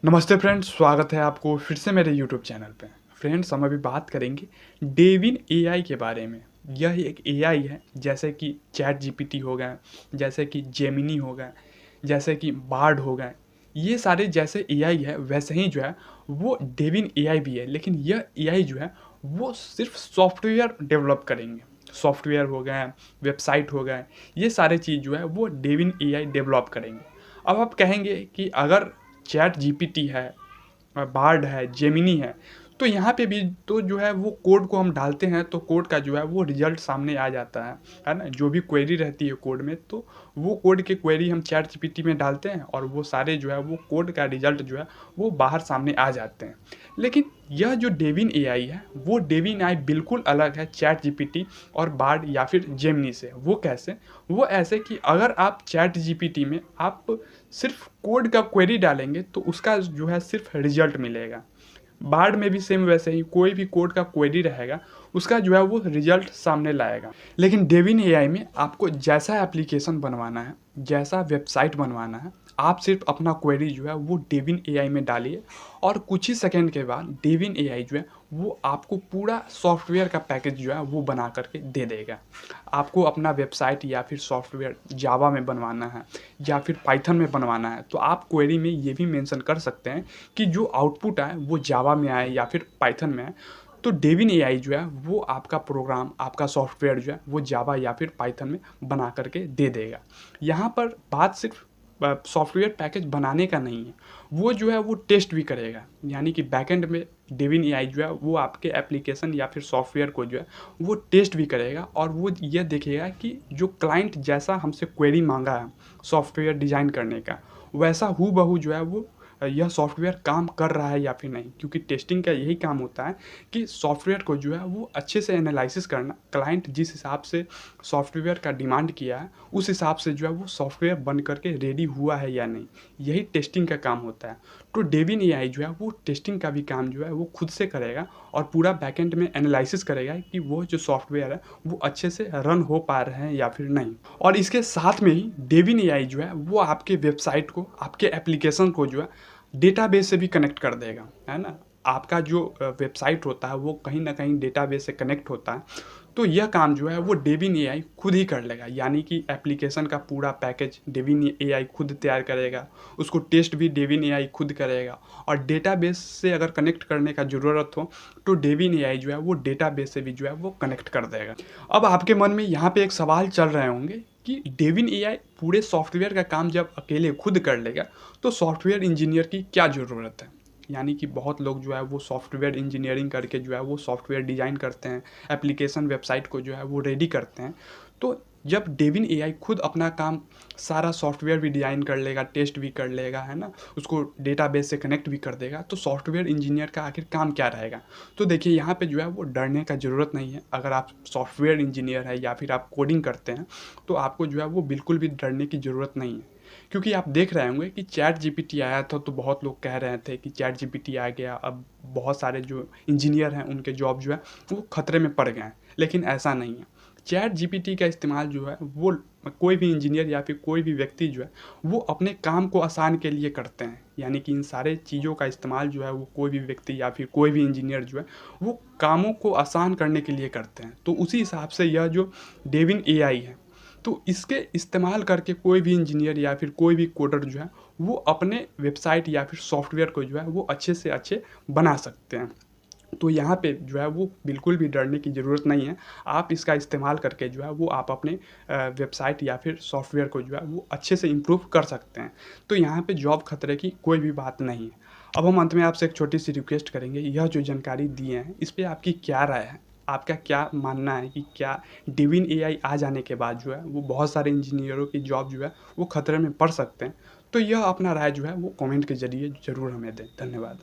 नमस्ते फ्रेंड्स, स्वागत है आपको फिर से मेरे यूट्यूब चैनल पे। फ्रेंड्स, हम अभी बात करेंगे डेविन एआई के बारे में। यह एक एआई है, जैसे कि चैट जीपीटी हो गया, जैसे कि जेमिनी हो गया, जैसे कि बार्ड हो गया। ये सारे जैसे एआई है वैसे ही जो है वो डेविन एआई भी है, लेकिन यह एआई जो है वो सिर्फ सॉफ्टवेयर डेवलप करेंगे। सॉफ्टवेयर हो गए, वेबसाइट हो गए, ये सारे चीज़ जो है वो डेविन एआई डेवलप करेंगे। अब आप कहेंगे कि अगर चैट जीपीटी है, बार्ड है, जेमिनी है, तो यहाँ पे भी तो जो है वो कोड को हम डालते हैं तो कोड का जो है वो रिजल्ट सामने आ जाता है ना। जो भी क्वेरी रहती है कोड में, तो वो कोड के क्वेरी हम चैट जीपीटी में डालते हैं और वो सारे जो है वो कोड का रिजल्ट जो है वो बाहर सामने आ जाते हैं। लेकिन यह जो डेविन एआई है, वो डेविन एआई बिल्कुल अलग है चैट जीपीटी और बार्ड या फिर जेमिनी से। वो कैसे? वो ऐसे कि अगर आप चैट जीपीटी में आप सिर्फ कोड का क्वेरी डालेंगे तो उसका जो है सिर्फ रिजल्ट मिलेगा। बार्ड में भी सेम वैसे ही कोई भी कोड का क्वेरी रहेगा, उसका जो है वो रिजल्ट सामने लाएगा। लेकिन डेविन एआई में आपको जैसा एप्लीकेशन बनवाना है, जैसा वेबसाइट बनवाना है, आप सिर्फ अपना क्वेरी जो है वो डेविन एआई में डालिए और कुछ ही सेकंड के बाद डेविन एआई जो है वो आपको पूरा सॉफ्टवेयर का पैकेज जो है वो बना करके दे देगा। आपको अपना वेबसाइट या फिर सॉफ्टवेयर जावा में बनवाना है या फिर पाइथन में बनवाना है, तो आप क्वेरी में ये भी मेंशन कर सकते हैं कि जो आउटपुट आए वो जावा में आए या फिर पाइथन में आए। तो डेविन एआई जो है वो आपका प्रोग्राम, आपका सॉफ्टवेयर जो है वो जावा या फिर पाइथन में बना करके दे देगा। यहाँ पर बात सिर्फ सॉफ्टवेयर पैकेज बनाने का नहीं है, वो जो है वो टेस्ट भी करेगा। यानी कि बैकएंड में डेविन एआई जो है वो आपके एप्लीकेशन या फिर सॉफ्टवेयर को जो है वो टेस्ट भी करेगा और वो ये देखेगा कि जो क्लाइंट जैसा हमसे क्वेरी मांगा है सॉफ्टवेयर डिज़ाइन करने का, वैसा हूबहू जो है वो यह सॉफ्टवेयर काम कर रहा है या फिर नहीं। क्योंकि टेस्टिंग का यही काम होता है कि सॉफ्टवेयर को जो है वो अच्छे से एनालिसिस करना, क्लाइंट जिस हिसाब से सॉफ्टवेयर का डिमांड किया है उस हिसाब से जो है वो सॉफ्टवेयर बन करके रेडी हुआ है या नहीं, यही टेस्टिंग का काम होता है। तो डेविन एआई जो है वो टेस्टिंग का भी काम जो है वो खुद से करेगा और पूरा बैकएंड में एनालिसिस करेगा कि वो जो सॉफ्टवेयर है वो अच्छे से रन हो पा रहे हैं या फिर नहीं। और इसके साथ में ही डेविन एआई जो है वो आपके वेबसाइट को, आपके एप्लीकेशन को जो है डेटाबेस से भी कनेक्ट कर देगा, है ना। आपका जो वेबसाइट होता है वो कहीं ना कहीं डेटाबेस से कनेक्ट होता है, तो यह काम जो है वो डेविन एआई खुद ही कर लेगा। यानी कि एप्लीकेशन का पूरा पैकेज डेविन एआई खुद तैयार करेगा, उसको टेस्ट भी डेविन एआई खुद करेगा और डेटाबेस से अगर कनेक्ट करने का ज़रूरत हो तो डेविन एआई जो है वो डेटाबेस से भी जो है वो कनेक्ट कर देगा। अब आपके मन में यहाँ पे एक सवाल चल रहे होंगे कि डेविन एआई पूरे सॉफ्टवेयर का काम जब अकेले खुद कर लेगा तो सॉफ्टवेयर इंजीनियर की क्या ज़रूरत है। यानी कि बहुत लोग जो है वो सॉफ्टवेयर इंजीनियरिंग करके जो है वो सॉफ्टवेयर डिज़ाइन करते हैं, एप्लीकेशन वेबसाइट को जो है वो रेडी करते हैं। तो जब डेविन एआई खुद अपना काम सारा सॉफ्टवेयर भी डिज़ाइन कर लेगा, टेस्ट भी कर लेगा, है ना, उसको डेटाबेस से कनेक्ट भी कर देगा, तो सॉफ्टवेयर इंजीनियर का आखिर काम क्या रहेगा। तो देखिए यहाँ पे जो है वो डरने का ज़रूरत नहीं है। अगर आप सॉफ्टवेयर इंजीनियर है या फिर आप कोडिंग करते हैं तो आपको जो है वो बिल्कुल भी डरने की ज़रूरत नहीं है। क्योंकि आप देख रहे होंगे कि चैट जीपीटी आया था तो बहुत लोग कह रहे थे कि चैट जीपीटी आ गया, अब बहुत सारे जो इंजीनियर हैं उनके जॉब जो है वो खतरे में पड़ गए हैं। लेकिन ऐसा नहीं है। चैट जीपीटी का इस्तेमाल जो है वो कोई भी इंजीनियर या फिर कोई भी व्यक्ति जो है वो अपने काम को आसान के लिए करते हैं। यानी कि इन सारे चीज़ों का इस्तेमाल जो है वो कोई भी व्यक्ति या फिर कोई भी इंजीनियर जो है वो कामों को आसान करने के लिए करते हैं। तो उसी हिसाब से यह जो डेविन एआई है, तो इसके इस्तेमाल करके कोई भी इंजीनियर या फिर कोई भी कोडर जो है वो अपने वेबसाइट या फिर सॉफ्टवेयर को जो है वो अच्छे से अच्छे बना सकते हैं। तो यहाँ पे जो है वो बिल्कुल भी डरने की ज़रूरत नहीं है। आप इसका इस्तेमाल करके जो है वो आप अपने वेबसाइट या फिर सॉफ्टवेयर को जो है वो अच्छे से इम्प्रूव कर सकते हैं। तो यहाँ पे जॉब खतरे की कोई भी बात नहीं है। अब हम अंत में आपसे एक छोटी सी रिक्वेस्ट करेंगे, यह जो जानकारी दिए हैं इस पर आपकी क्या राय है, आपका क्या मानना है कि क्या डेविन एआई आ जाने के बाद जो है वो बहुत सारे इंजीनियरों की जॉब जो है वो खतरे में पड़ सकते हैं। तो यह अपना राय जो है वो कमेंट के ज़रिए ज़रूर हमें दें। धन्यवाद।